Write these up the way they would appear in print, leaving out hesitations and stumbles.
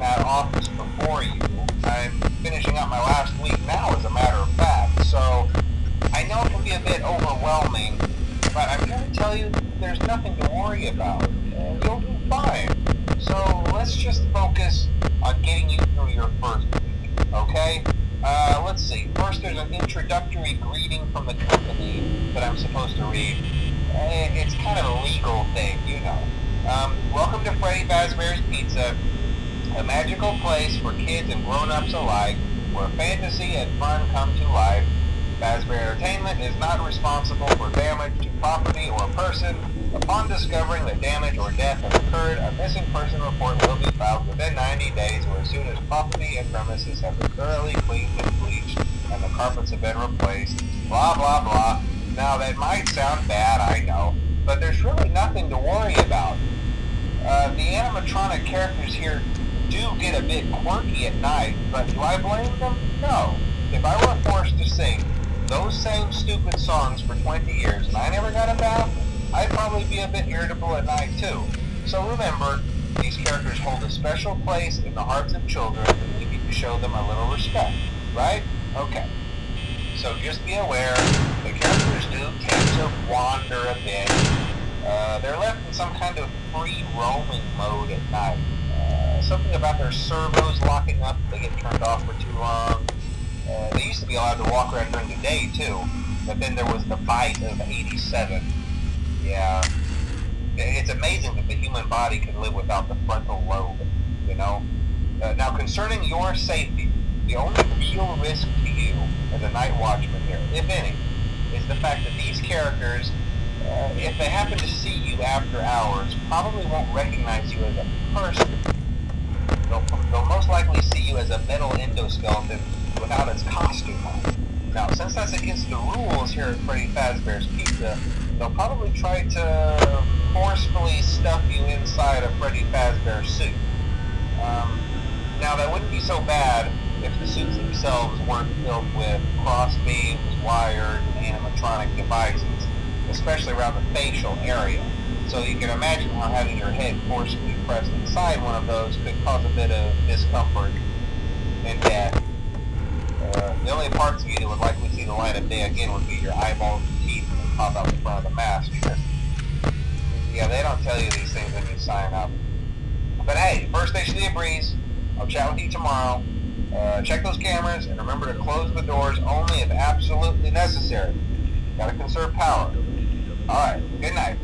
that office before you. I'm finishing up my last week now, as a matter of fact, so I know it can be a bit overwhelming, but I'm here to tell you there's nothing to worry about, and you'll do fine. So let's just focus on getting you through your first week, okay? Let's see. First, there's an introductory greeting from the company that I'm supposed to read. It's kind of a legal thing, you know. Welcome to Freddy Fazbear's Pizza, a magical place for kids and grown-ups alike, where fantasy and fun come to life. Fazbear Entertainment is not responsible for damage to property or person. Upon discovering that damage or death has occurred, a missing person report will be filed within 90 days or as soon as property and premises have been thoroughly cleaned and bleached and the carpets have been replaced. Blah, blah, blah. Now, that might sound bad, I know, but there's really nothing to worry about. The animatronic characters here do get a bit quirky at night, but do I blame them? No. If I were forced to sing those same stupid songs for 20 years and I never got a bath, I'd probably be a bit irritable at night too. So remember, these characters hold a special place in the hearts of children and we need to show them a little respect, right? Okay. So just be aware, the characters do tend to wander a bit. They're left in some kind of free roaming mode at night. Something about their servos locking up if they get turned off for too long. They used to be allowed to walk around during the day too, but then there was the bite of 87. Yeah, it's amazing that the human body can live without the frontal lobe, you know? Now, concerning your safety, the only real risk to you as a night watchman here, if any, is the fact that these characters, if they happen to see you after hours, probably won't recognize you as a person. They'll most likely see you as a metal endoskeleton without its costume on. Now, since that's against the rules here at Freddy Fazbear's Pizza, they'll probably try to forcefully stuff you inside a Freddy Fazbear suit. Now, that wouldn't be so bad if the suits themselves weren't filled with cross beams, wires, and animatronic devices, especially around the facial area. So you can imagine how having your head forcefully pressed inside one of those could cause a bit of discomfort and death. The only parts of you that would likely see the light of day again would be your eyeballs and teeth that pop out the front of the mask. Yeah, they don't tell you these things when you sign up. But hey, first station of the breeze. I'll chat with you tomorrow. Check those cameras and remember to close the doors only if absolutely necessary. Gotta conserve power. Alright, good night.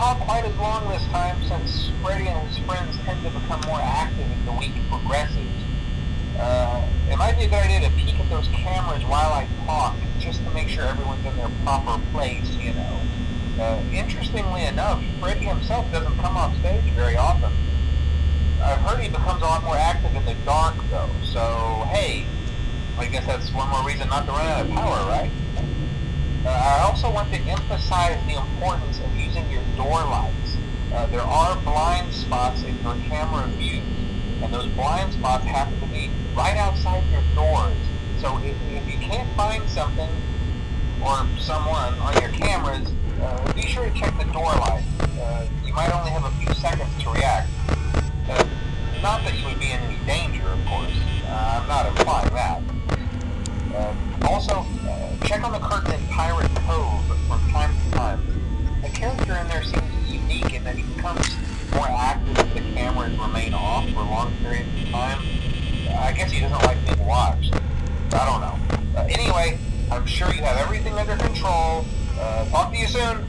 talk quite as long this time since Freddy and his friends tend to become more active as the week progresses. It might be a good idea to peek at those cameras while I talk, just to make sure everyone's in their proper place, you know. Interestingly enough, Freddy himself doesn't come off stage very often. I've heard he becomes a lot more active in the dark, though, so hey, I guess that's one more reason not to run out of power, right? I also want to emphasize the importance of using your door lights. There are blind spots in your camera views, and those blind spots happen to be right outside your doors. So if you can't find something or someone on your cameras, be sure to check the door light. You might only have a few seconds to react. Not that you would be in any danger, of course. I'm not implying that. Also, check on the curtain in Pirate Cove from time to time. The character in there seems unique in that he becomes more active if the cameras remain off for long periods of time. I guess he doesn't like being watched. I don't know. Anyway, I'm sure you have everything under control. Talk to you soon.